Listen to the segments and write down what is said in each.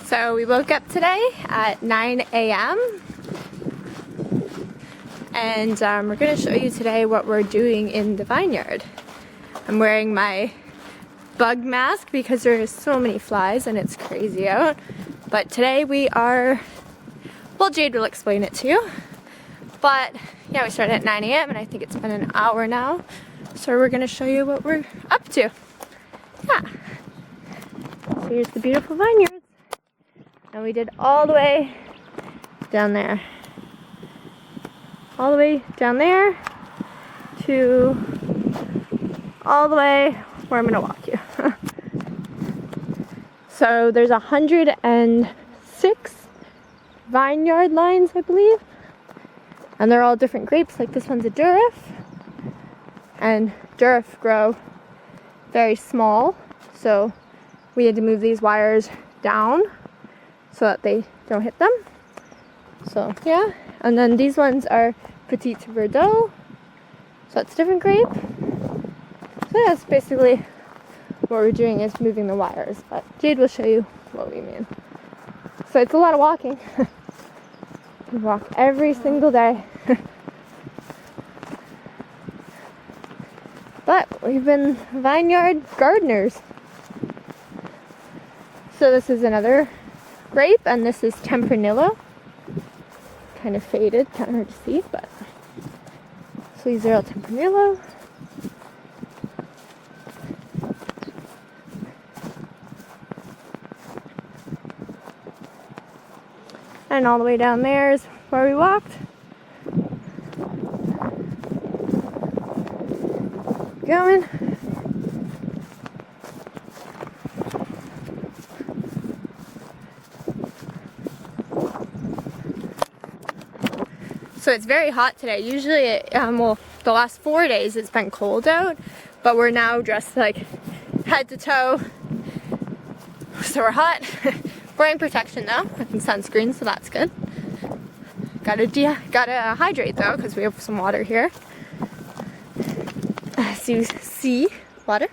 So we woke up today at 9 a.m. and we're going to show you today what we're doing in the vineyard. I'm wearing my bug mask because there's so many flies and it's crazy out. But today we are, well, Jade will explain it to you. But yeah, we started at 9 a.m. and I think it's been an hour now. So we're going to show you what we're up to. Yeah. So here's the beautiful vineyards. And we did all the way down there. All the way down there to all the way where I'm going to walk you. So there's 106 vineyard lines, I believe. And they're all different grapes. Like this one's a Durif. And Durif grow very small. So we had to move these wires down so that they don't hit them. So yeah, and then these ones are Petit Verdot, so that's a different grape. So yeah, that's basically what we're doing, is moving the wires, but Jade will show you what we mean. So it's a lot of walking. We walk every single day. But we've been vineyard gardeners. So this is another grape, and this is Tempranillo. Kind of faded, kind of hard to see, but so these are all Tempranillo. And all the way down there is where we walked. Going. So it's very hot today. Usually, well, the last 4 days it's been cold out, but we're now dressed like head to toe, so we're hot. Wearing protection though, and sunscreen, so that's good. Gotta hydrate though, because we have some water here. As you see, water.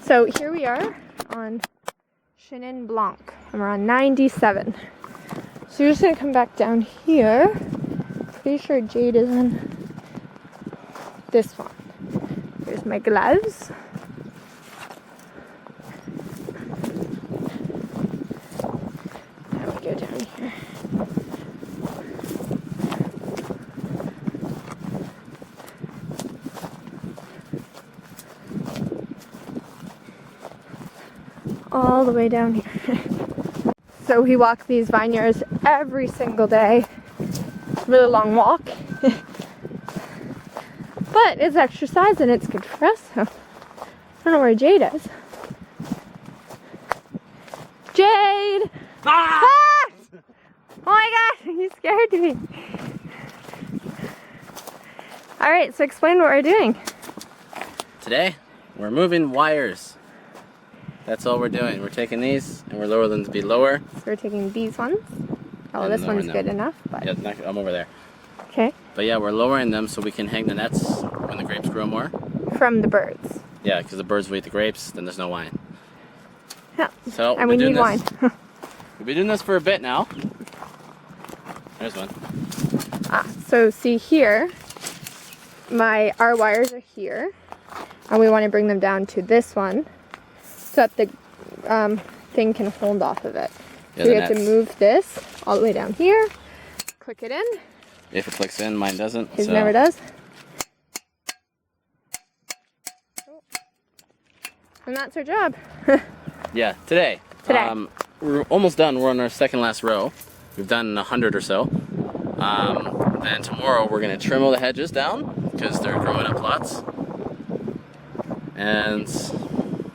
So here we are on Chenin Blanc, and we're on 97. So you're just gonna come back down here. Pretty sure Jade is in this one. Here's my gloves. Now we go down here. All the way down here. So we walk these vineyards every single day. Really long walk. But it's exercise and it's good for us. So I don't know where Jade is. Jade! Ah! Ah! Oh my gosh, you scared me. Alright, so explain what we're doing. Today, we're moving wires. That's all we're doing. We're taking these and we're lowering them to be lower. So we're taking these ones. Oh, this one's good enough. But yeah, I'm over there. Okay. But yeah, we're lowering them so we can hang the nets when the grapes grow more. From the birds. Yeah, because the birds will eat the grapes, then there's no wine. Yeah. So and we need wine. We've been doing this for a bit now. There's one. So see here, our wires are here, and we want to bring them down to this one, so that the thing can hold off of it. Yeah, so you have to move this all the way down here, click it in. If it clicks in, mine doesn't. His never does. And that's our job. Yeah, today. We're almost done. We're on our second last row. We've done 100 or so. Then tomorrow we're going to trim all the hedges down because they're growing up lots. And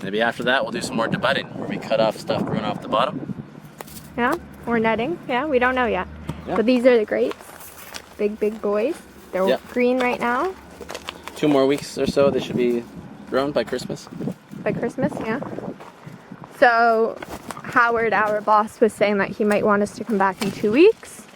maybe after that we'll do some more debudding where we cut off stuff growing off the bottom. Yeah, or netting. Yeah, we don't know yet. Yeah. But these are the grapes. Big boys. They're green right now. 2 more weeks or so, they should be grown by Christmas. By Christmas, yeah. So Howard, our boss, was saying that he might want us to come back in 2 weeks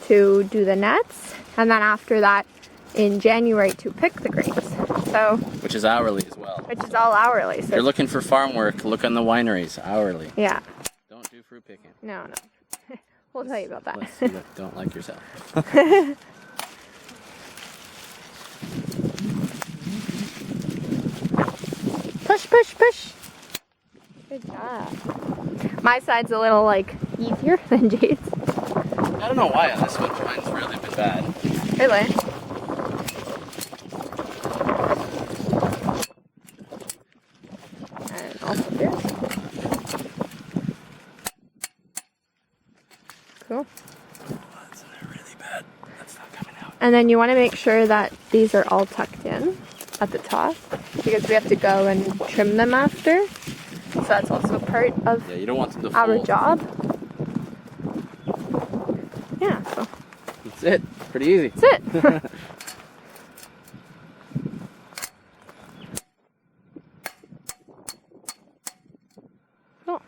to do the nets, and then after that in January to pick the grapes. So, which is hourly as well. which is all hourly. So If you're looking for farm work, look on the wineries, hourly. yeah. Don't do fruit picking. No. We'll tell you about that. Unless you don't like yourself. Push, push, push. Good job. My side's a little like easier than Jade's. I don't know why on this one. Mine's really been bad. Really? And also here. Cool. Oh, that's really bad. That's not coming out. And then you want to make sure that these are all tucked in at the top because we have to go and trim them after. So that's also part of Yeah, you don't want them to our fold. job. Yeah, so That's it. Pretty easy. that's it. Cool.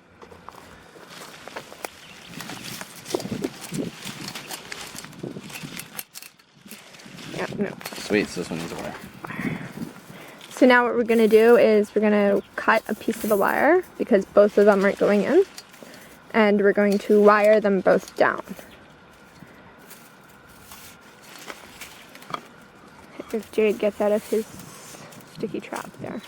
Yeah, no. Sweet, so this one needs a wire. So now what we're going to do is we're going to cut a piece of the wire because both of them aren't going in. And we're going to wire them both down. If Jade gets out of his sticky trap there.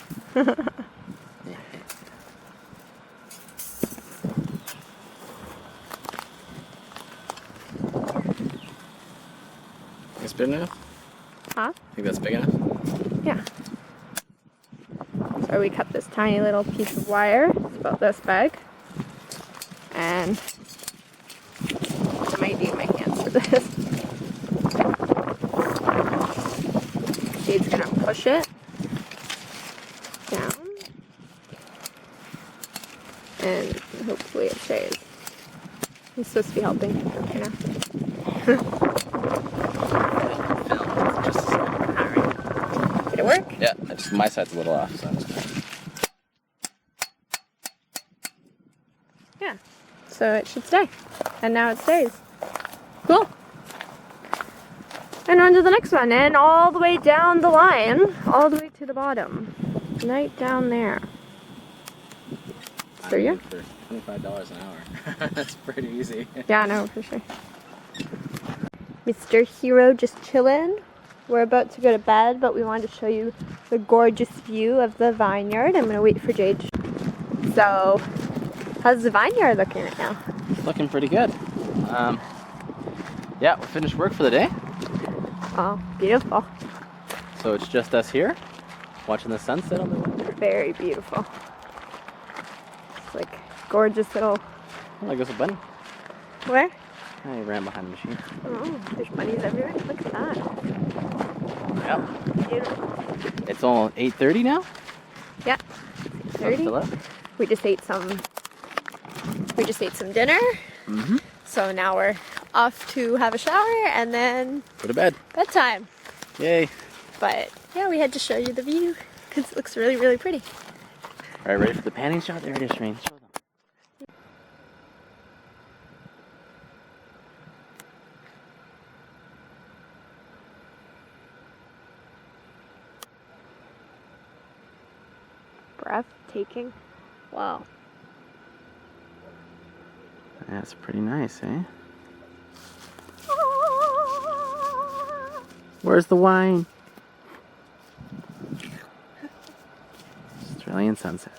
It's big enough? Huh? Think that's big enough? Yeah. So we cut this tiny little piece of wire. It's about this big. And I might need my hands for this. Jade's gonna push it down. And hopefully it stays. He's supposed to be helping. You know. Just a second. Alright. Did it work? Yeah, just my side's a little off, so I'm just gonna... Yeah. So it should stay. And now it stays. Cool. And on to the next one. And all the way down the line. All the way to the bottom. Right down there. So yeah. For $25 an hour. That's pretty easy. Yeah, I know for sure. Mr. Hero just chilling. We're about to go to bed, but we wanted to show you the gorgeous view of the vineyard. I'm gonna wait for Jade. So, how's the vineyard looking right now? It's looking pretty good. Yeah, we finished work for the day. Oh, beautiful. So it's just us here, watching the sunset on the way. Very beautiful. It's like gorgeous little. Oh, there goes a bunny. Where? Oh, he ran behind the machine. Oh, there's bunnies everywhere. Look at that. Yep. Beautiful. It's all 8:30 now. Yeah. Sun's 30. still up. We just ate some dinner. Mm-hmm. So now we're off to have a shower and then Go to bed. bedtime. Yay. But yeah, we had to show you the view because it looks really, really pretty. All right, ready for the panning shot? There it is, Shireen. Show them. Breathtaking. Wow. That's pretty nice, eh? Where's the wine? Australian sunset.